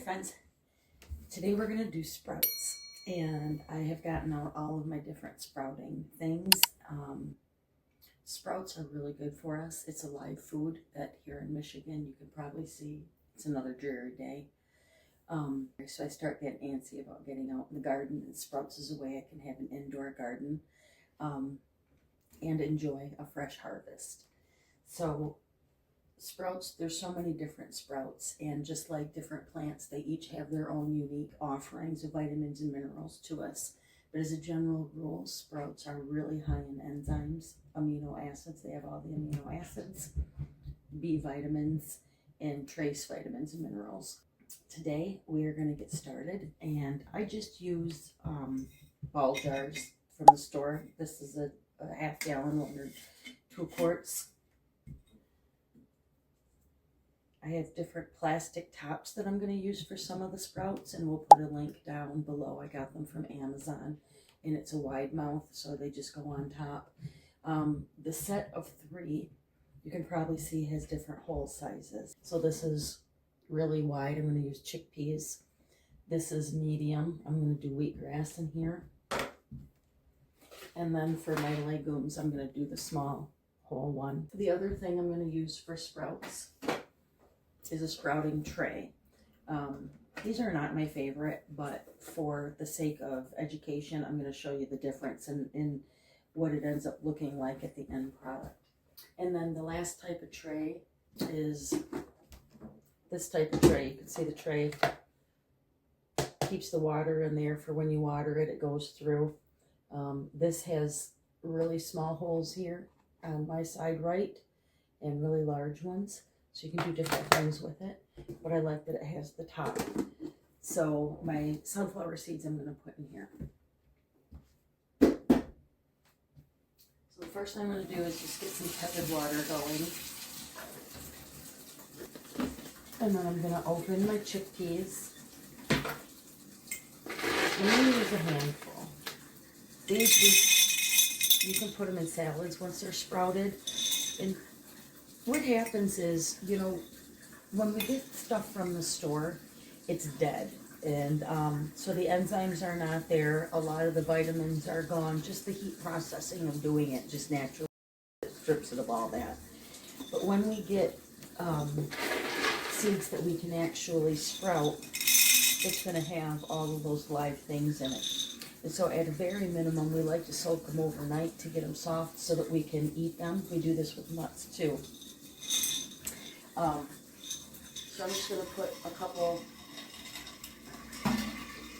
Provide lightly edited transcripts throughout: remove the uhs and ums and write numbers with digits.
friends. Today we're going to do sprouts, and I have gotten out all of my different sprouting things. Sprouts are really good for us. It's a live food that here in Michigan you can probably see. It's another dreary day. So I start getting antsy about getting out in the garden, and sprouts is a way I can have an indoor garden and enjoy a fresh harvest. So sprouts, there's so many different sprouts, and just like different plants, they each have their own unique offerings of vitamins and minerals to us. But as a general rule, sprouts are really high in enzymes, amino acids. They have all the amino acids, B vitamins, and trace vitamins and minerals. Today we are going to get started, and I just use ball jars from the store. This is a half gallon one or 2 quarts. I have different plastic tops that I'm going to use for some of the sprouts, and we'll put a link down below. I got them from Amazon, and it's a wide mouth, so they just go on top. The set of 3, you can probably see, has different hole sizes. So this is really wide. I'm going to use chickpeas. This is medium. I'm going to do wheatgrass in here. And then for my legumes, I'm going to do the small whole one. The other thing I'm going to use for sprouts is a sprouting tray. These are not my favorite, but for the sake of education, I'm going to show you the difference in what it ends up looking like at the end product. And then the last type of tray is this type of tray. You can see the tray keeps the water in there for when you water it, it goes through. This has really small holes here on my side right and really large ones. So you can do different things with it, but I like that it has the top. So my sunflower seeds I'm going to put in here. So the first thing I'm going to do is just get some tepid water going. And then I'm going to open my chickpeas. I'm going to use a handful. These, you can put them in salads once they're sprouted. And what happens is, you know, when we get stuff from the store, it's dead. And so the enzymes are not there. A lot of the vitamins are gone. Just the heat processing of doing it just naturally strips it of all that. But when we get seeds that we can actually sprout, it's going to have all of those live things in it. And so at a very minimum, we like to soak them overnight to get them soft so that we can eat them. We do this with nuts too. So I'm just going to put a couple,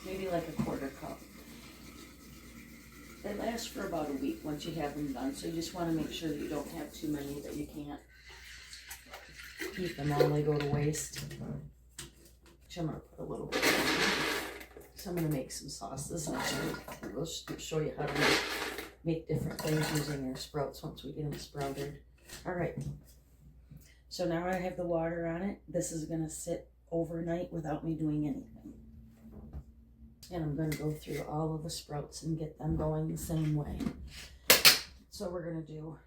maybe like a 1/4 cup. They last for about a week once you have them done. So you just want to make sure that you don't have too many that you can't keep them all. They go to waste. Which I'm going to put a little bit in. So I'm going to make some sauces, and we'll show you how to make different things using our sprouts once we get them sprouted. All right. So now I have the water on it. This is going to sit overnight without me doing anything. And I'm going to go through all of the sprouts and get them going the same way. So we're going to do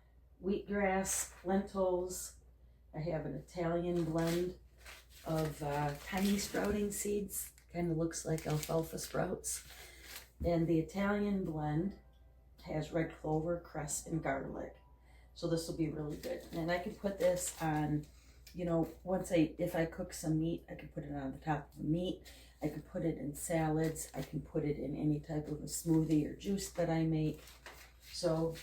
wheatgrass, lentils. I have an Italian blend of tiny sprouting seeds. Kind of looks like alfalfa sprouts. And the Italian blend has red clover, cress, and garlic. So this will be really good. And I can put this on, you know, if I cook some meat, I can put it on the top of the meat. I can put it in salads. I can put it in any type of a smoothie or juice that I make. So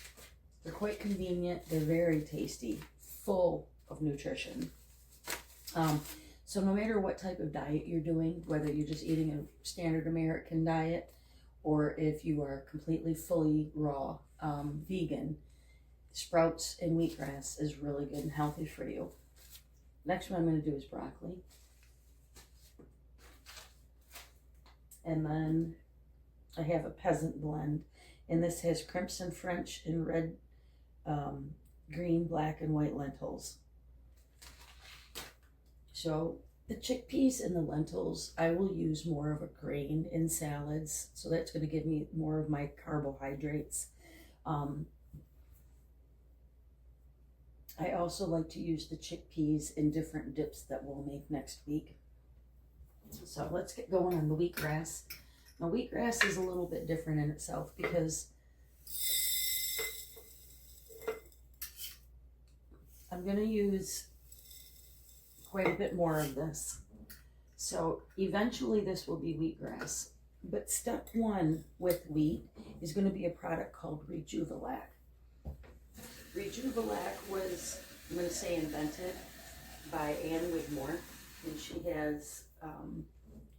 they're quite convenient. They're very tasty, full of nutrition. So no matter what type of diet you're doing, whether you're just eating a standard American diet or if you are completely fully raw vegan, sprouts and wheatgrass is really good and healthy for you. Next one I'm going to do is broccoli. And then I have a peasant blend, and this has crimson French and red, green, black, and white lentils. So the chickpeas and the lentils, I will use more of a grain in salads. So that's going to give me more of my carbohydrates. I also like to use the chickpeas in different dips that we'll make next week. So let's get going on the wheatgrass. Now wheatgrass is a little bit different in itself because I'm going to use quite a bit more of this. So eventually this will be wheatgrass. But step one with wheat is going to be a product called Rejuvelac. Rejuvelac was, I'm going to say, invented by Ann Wigmore. And she has,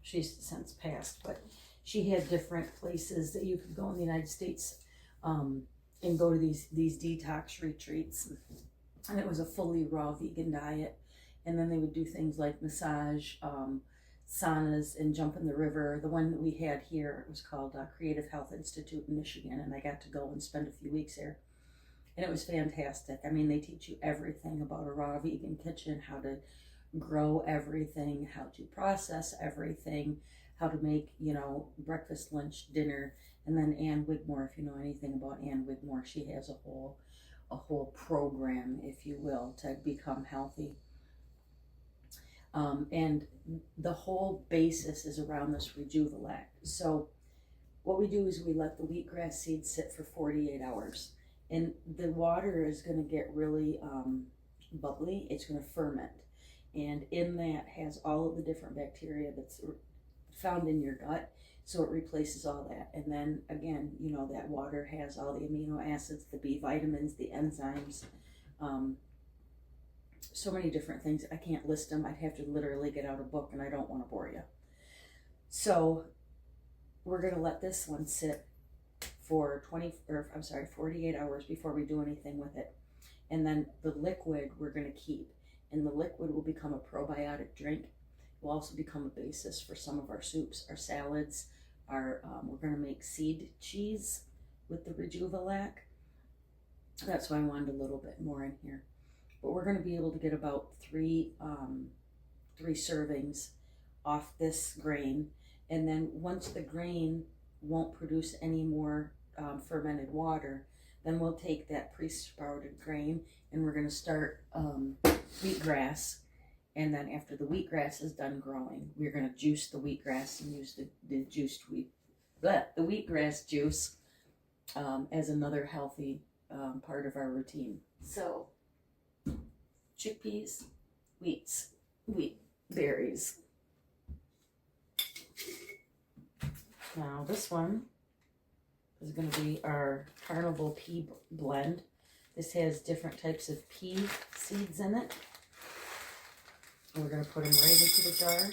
she's since passed, but she had different places that you could go in the United States and go to these detox retreats. And it was a fully raw vegan diet. And then they would do things like massage, saunas, and jump in the river. The one that we had here, it was called Creative Health Institute in Michigan, and I got to go and spend a few weeks there. And it was fantastic. I mean, they teach you everything about a raw vegan kitchen, how to grow everything, how to process everything, how to make, you know, breakfast, lunch, dinner. And then Ann Wigmore, if you know anything about Ann Wigmore, she has a whole program, if you will, to become healthy. And the whole basis is around this Rejuvelac. So what we do is we let the wheatgrass seeds sit for 48 hours. And the water is going to get really bubbly. It's going to ferment. And in that has all of the different bacteria that's found in your gut. So it replaces all that. And then again, you know, that water has all the amino acids, the B vitamins, the enzymes, so many different things. I can't list them. I'd have to literally get out a book, and I don't want to bore you. So we're going to let this one sit for 48 hours before we do anything with it. And then the liquid we're going to keep. And the liquid will become a probiotic drink. It will also become a basis for some of our soups, our salads. We're going to make seed cheese with the Rejuvelac. That's why I wanted a little bit more in here. But we're going to be able to get about three servings off this grain. And then once the grain won't produce any more fermented water, then we'll take that pre-sprouted grain and we're going to start wheatgrass. And then after the wheatgrass is done growing, we're going to juice the wheatgrass and use the wheatgrass juice as another healthy part of our routine. So chickpeas, wheat berries. Now this one is going to be our carnival pea blend. This has different types of pea seeds in it. And we're going to put them right into the jar.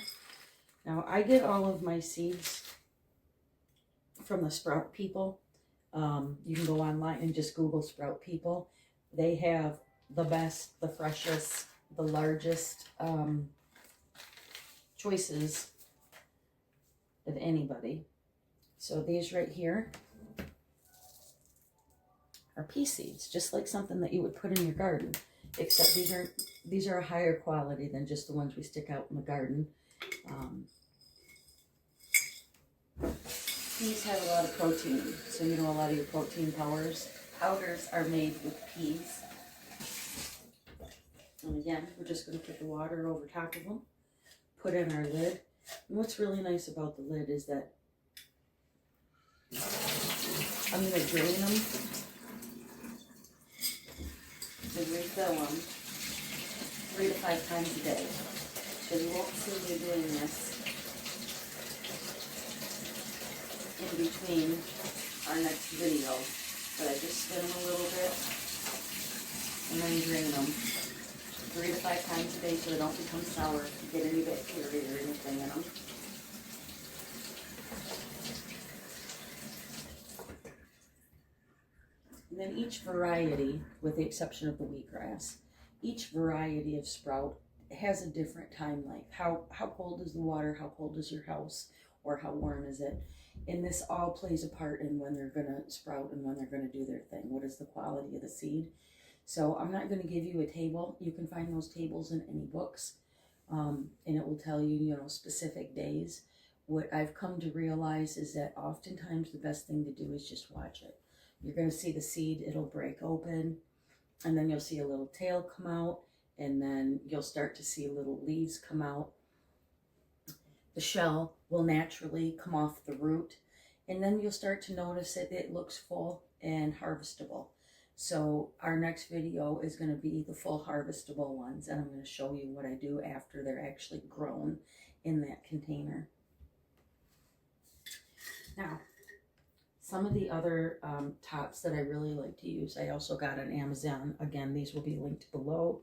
Now I get all of my seeds from the Sprout People. You can go online and just Google Sprout People. They have the best, the freshest, the largest choices of anybody. So these right here are pea seeds, just like something that you would put in your garden, except these are a higher quality than just the ones we stick out in the garden. Peas have a lot of protein, so you know a lot of your protein powders are made with peas. And again, we're just going to put the water over top of them, put in our lid. And what's really nice about the lid is that I'm going to drain them and refill them 3 to 5 times a day. So you won't see me doing this in between our next video, but I just spin them a little bit and then drain them 3 to 5 times a day so they don't become sour, get any bacteria or anything in them. And then each variety, with the exception of the wheatgrass, each variety of sprout has a different time length. How cold is the water? How cold is your house? Or how warm is it? And this all plays a part in when they're going to sprout and when they're going to do their thing. What is the quality of the seed? So I'm not going to give you a table. You can find those tables in any books, and it will tell you, you know, specific days. What I've come to realize is that oftentimes the best thing to do is just watch it. You're going to see the seed, it'll break open, and then you'll see a little tail come out, and then you'll start to see little leaves come out. the shell will naturally come off the root, and then you'll start to notice that it looks full and harvestable. So our next video is going to be the full harvestable ones, and I'm going to show you what I do after they're actually grown in that container. Now, some of the other tops that I really like to use, I also got on Amazon. Again, these will be linked below.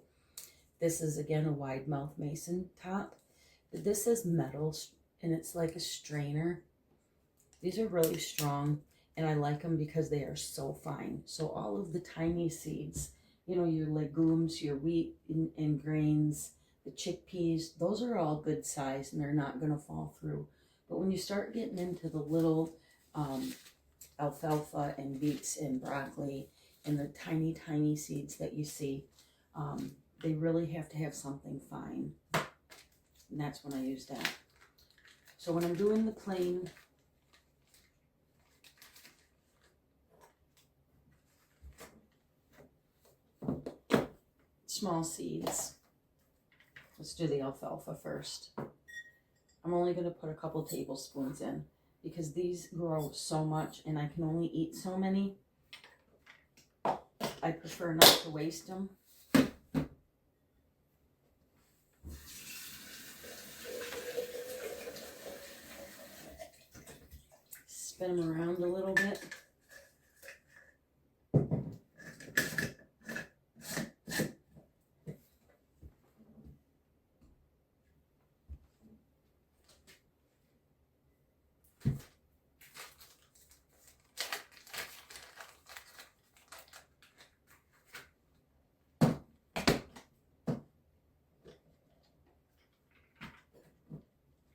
This is, again, a wide mouth mason top. But this is metal, and it's like a strainer. These are really strong, and I like them because they are so fine. So all of the tiny seeds, you know, your legumes, your wheat and grains, the chickpeas, those are all good size, and they're not going to fall through. But when you start getting into the little alfalfa and beets and broccoli and the tiny, tiny seeds that you see, they really have to have something fine. And that's when I use that. So when I'm doing the plain small seeds, let's do the alfalfa first. I'm only going to put a couple tablespoons in because these grow so much and I can only eat so many. I prefer not to waste them. Spin them around a little bit.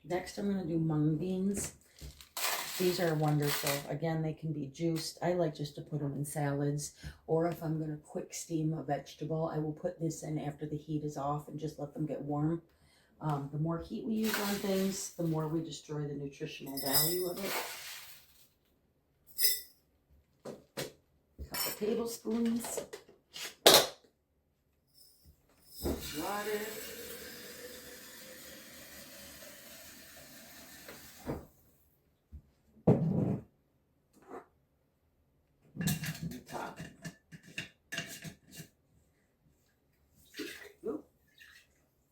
Next, I'm going to do mung beans. These are wonderful. Again, they can be juiced. I like just to put them in salads, or if I'm going to quick steam a vegetable, I will put this in after the heat is off and just let them get warm. The more heat we use on things, the more we destroy the nutritional value of it. A couple tablespoons. Water. Top. Oop.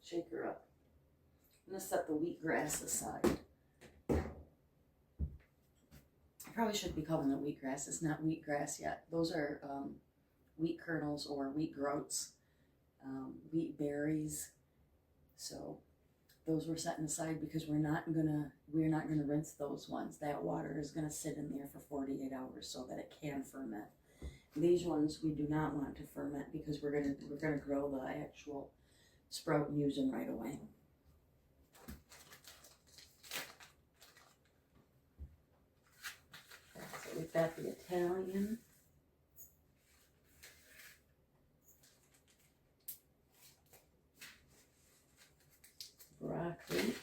Shake her up. I'm going to set the wheatgrass aside. I probably should be calling it wheatgrass. It's not wheatgrass yet. Those are wheat kernels or wheat groats, wheat berries. So those we're setting aside because we're not gonna rinse those ones. That water is gonna sit in there for 48 hours so that it can ferment. These ones we do not want to ferment because we're gonna grow the actual sprout and use them right away. So we've got the Italian. Broccoli.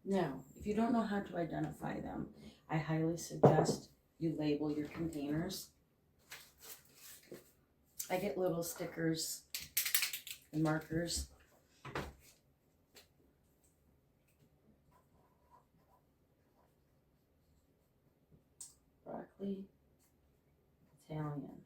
Now, if you don't know how to identify them, I highly suggest you label your containers. I get little stickers and markers. Broccoli, Italian.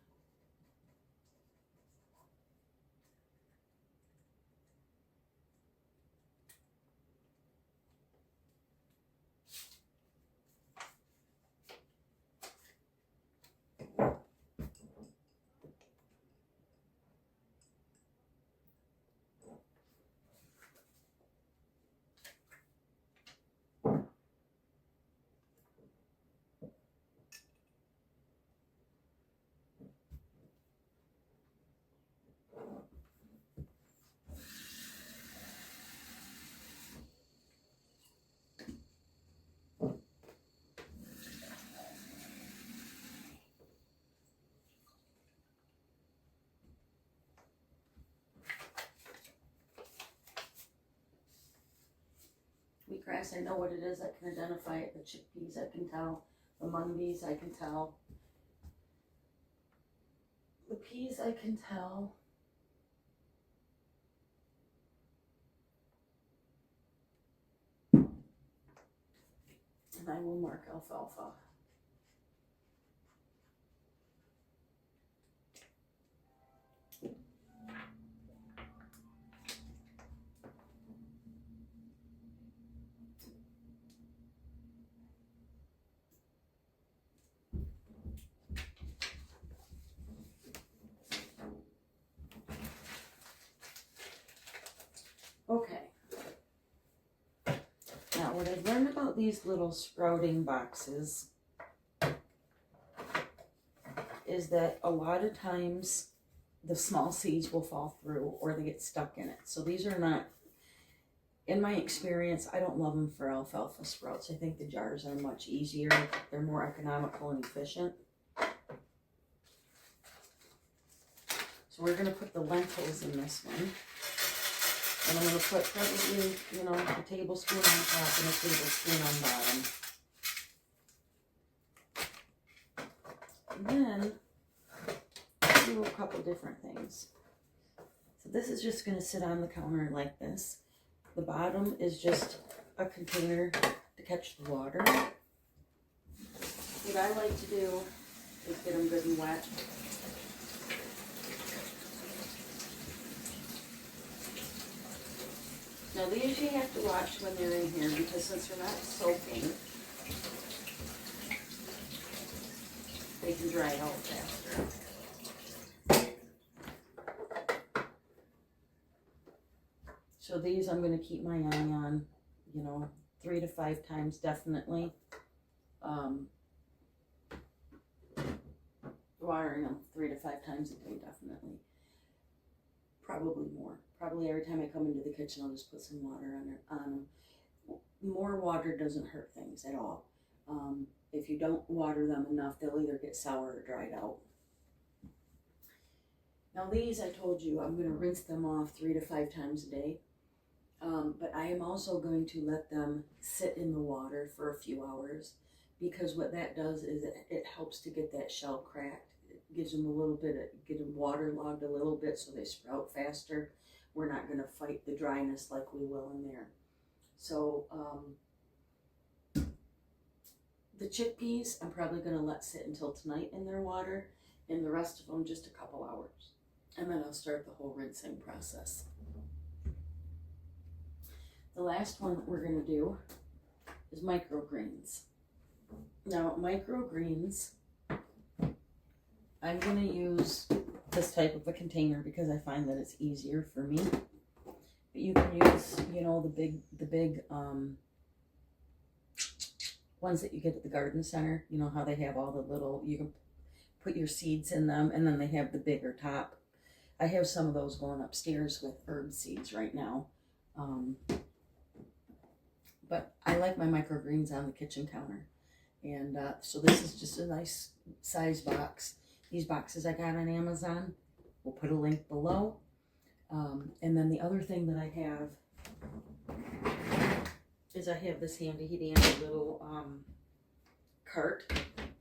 wheatgrass, I know what it is, I can identify it. The chickpeas, I can tell. The mung beans, I can tell. The peas, I can tell. And I will mark alfalfa. Okay. Now, what I've learned about these little sprouting boxes is that a lot of times the small seeds will fall through or they get stuck in it. So these are not, in my experience, I don't love them for alfalfa sprouts. I think the jars are much easier. They're more economical and efficient. So we're going to put the lentils in this one. And I'm going to put probably, you know, a tablespoon on top and a tablespoon on bottom. And then do a couple different things. So this is just going to sit on the counter like this. The bottom is just a container to catch the water. What I like to do is get them good and wet. Now these you have to watch when they're in here because since they're not soaking, they can dry out faster. So these I'm going to keep my eye on, you know, 3 to 5 times definitely. Watering them 3 to 5 times a day definitely. Probably more. Probably every time I come into the kitchen I'll just put some water on them. More water doesn't hurt things at all. If you don't water them enough, they'll either get sour or dried out. Now these, I told you, I'm going to rinse them off 3 to 5 times a day. But I am also going to let them sit in the water for a few hours because what that does is it helps to get that shell cracked. It gives them a little bit, get them waterlogged a little bit so they sprout faster. We're not going to fight the dryness like we will in there. So the chickpeas, I'm probably going to let sit until tonight in their water, and the rest of them just a couple hours. And then I'll start the whole rinsing process. The last one that we're going to do is microgreens. Now, microgreens, I'm going to use this type of a container because I find that it's easier for me. But you can use, you know, the big ones that you get at the garden center. You know how they have all the little, you can put your seeds in them, and then they have the bigger top. I have some of those going upstairs with herb seeds right now. But I like my microgreens on the kitchen counter. And so this is just a nice size box. These boxes I got on Amazon. We'll put a link below. And then the other thing that I have is I have this handy dandy little cart,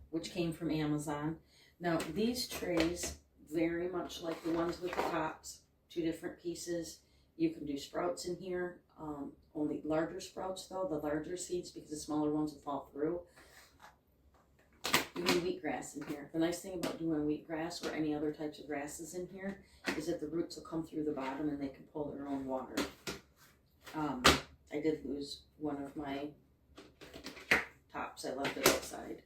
which came from Amazon. Now these trays, very much like the ones with the tops, 2 different pieces. You can do sprouts in here. Only larger sprouts though, the larger seeds, because the smaller ones will fall through. You do wheatgrass in here. The nice thing about doing wheatgrass or any other types of grasses in here is that the roots will come through the bottom and they can pull their own water. I did lose one of my tops. I left it outside.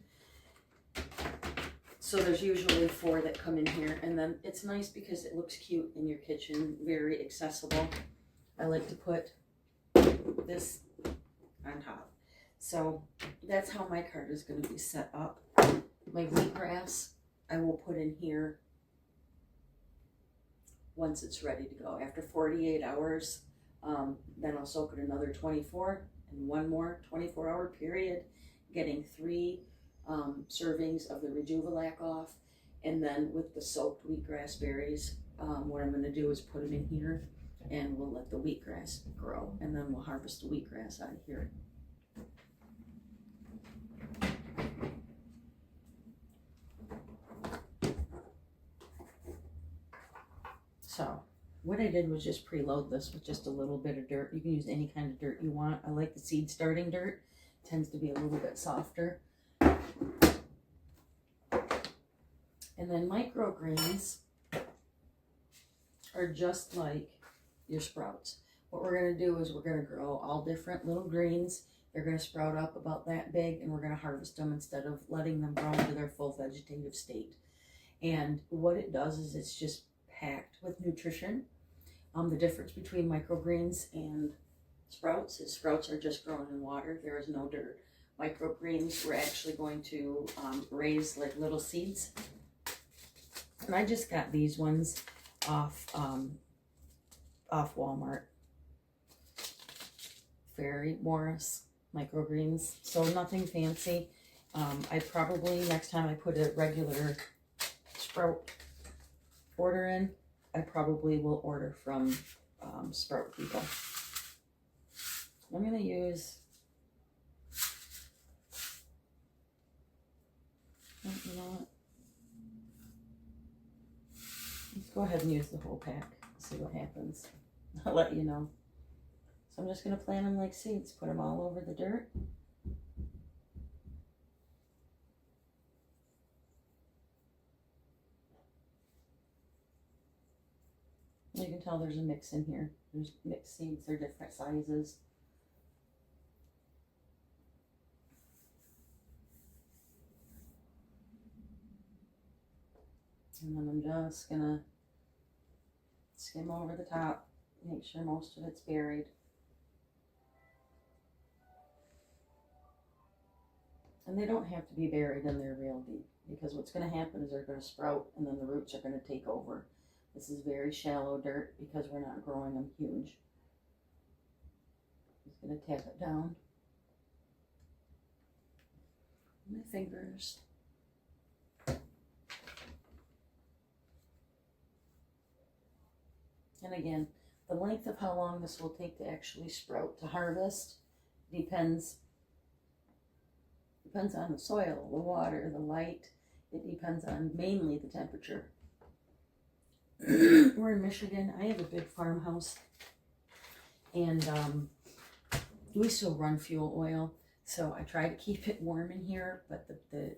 So there's usually 4 that come in here, and then it's nice because it looks cute in your kitchen, very accessible. I like to put this on top. So that's how my cart is going to be set up. My wheatgrass I will put in here once it's ready to go. After 48 hours, then I'll soak it another 24 and one more 24-hour period, getting 3 servings of the Rejuvelac off. And then with the soaked wheatgrass berries, what I'm going to do is put them in here, and we'll let the wheatgrass grow, and then we'll harvest the wheatgrass out of here. So what I did was just preload this with just a little bit of dirt. You can use any kind of dirt you want. I like the seed starting dirt. It tends to be a little bit softer. And then microgreens are just like your sprouts. What we're going to do is we're going to grow all different little greens. They're going to sprout up about that big, and we're going to harvest them instead of letting them grow into their full vegetative state. And what it does is it's just packed with nutrition. The difference between microgreens and sprouts is sprouts are just grown in water. There is no dirt. Microgreens, we're actually going to raise like little seeds. And I just got these ones off Walmart. Fairy Morris microgreens, so nothing fancy. I probably, next time I put a regular sprout order in, I probably will order from Sprout People. I'm going to use, you know what? Let's go ahead and use the whole pack, see what happens. I'll let you know. So I'm just going to plant them like seeds, put them all over the dirt. You can tell there's a mix in here. There's mixed seeds, they're different sizes. And then I'm just going to skim over the top, make sure most of it's buried. And they don't have to be buried in there real deep, because what's going to happen is they're going to sprout and then the roots are going to take over. This is very shallow dirt because we're not growing them huge. Just going to tap it down. My fingers. And again, the length of how long this will take to actually sprout to harvest depends on the soil, the water, the light. It depends on mainly the temperature. We're in Michigan. I have a big farmhouse, and we still run fuel oil, so I try to keep it warm in here. But the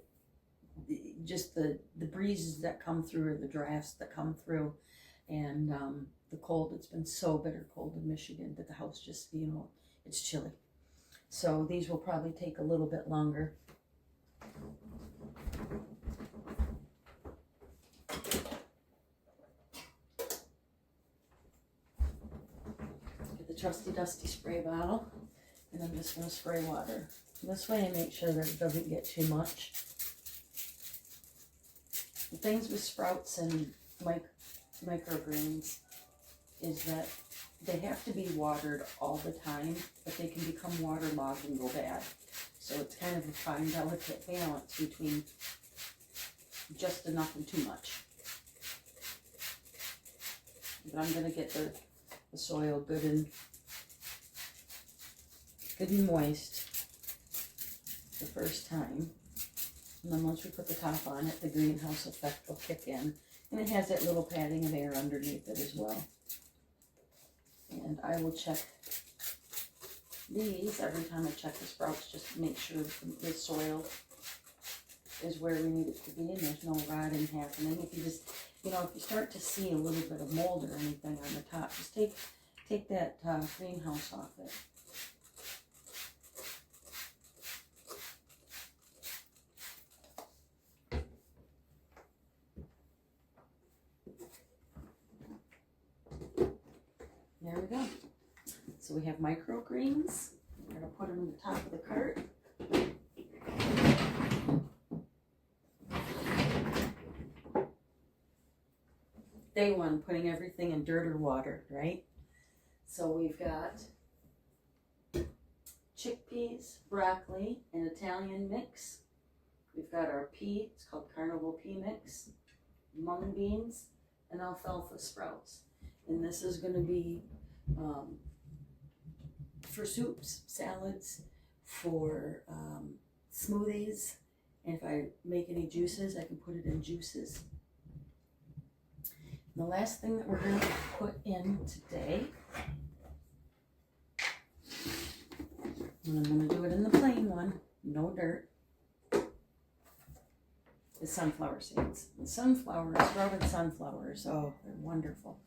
breezes that come through, or the drafts that come through, and the cold. It's been so bitter cold in Michigan that the house just, it's chilly. So these will probably take a little bit longer. Get the trusty dusty spray bottle, and I'm just going to spray water. This way I make sure that it doesn't get too much. The things with sprouts and microgreens is that they have to be watered all the time, but they can become waterlogged and go bad. So it's kind of a fine, delicate balance between just enough and too much. But I'm going to get the soil good and moist the first time. And then once we put the top on it, the greenhouse effect will kick in. And it has that little padding of air underneath it as well. And I will check these every time I check the sprouts, just to make sure the soil is where we need it to be and there's no rotting happening. If you just, if you start to see a little bit of mold or anything on the top, just take that greenhouse off it. There we go. So we have microgreens. We're going to put them in the top of the cart. Day one, putting everything in dirt or water, right? So we've got chickpeas, broccoli, an Italian mix. We've got our pea, it's called carnival pea mix, mung beans, and alfalfa sprouts. And this is going to be for soups, salads, for smoothies, and if I make any juices, I can put it in juices. The last thing that we're going to put in today, and I'm going to do it in the plain one, no dirt, is sunflower seeds. And sunflowers, rubbing sunflowers, oh, they're wonderful.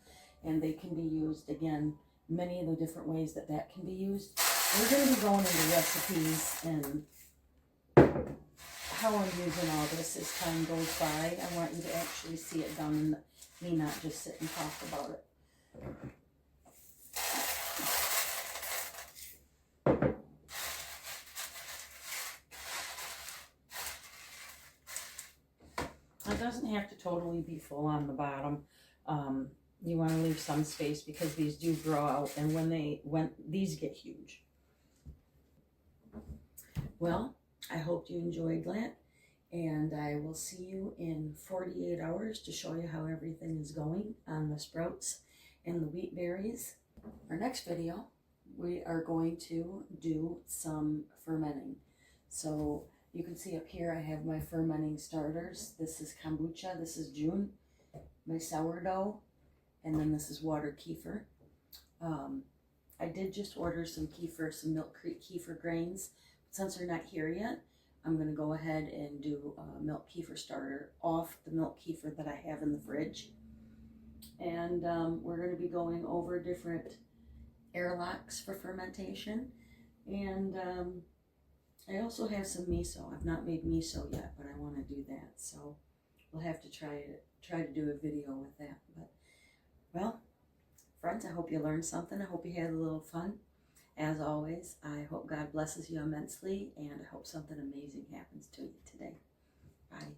And they can be used, again, many of the different ways that can be used. We're going to be going into recipes and how I'm using all this as time goes by. I want you to actually see it done and me not just sit and talk about it. It doesn't have to totally be full on the bottom. You want to leave some space because these do grow out, and when these get huge. Well, I hope you enjoyed that, and I will see you in 48 hours to show you how everything is going on the sprouts and the wheat berries. Our next video, we are going to do some fermenting. So you can see up here I have my fermenting starters. This is kombucha, this is June, my sourdough, and then this is water kefir. I did just order some kefir, some Milk Creek kefir grains. Since they're not here yet, I'm going to go ahead and do a milk kefir starter off the milk kefir that I have in the fridge. And we're going to be going over different airlocks for fermentation. And I also have some miso. I've not made miso yet, but I want to do that. So we'll have to try to do a video with that. But, well, friends, I hope you learned something. I hope you had a little fun. As always, I hope God blesses you immensely, and I hope something amazing happens to you today. Bye.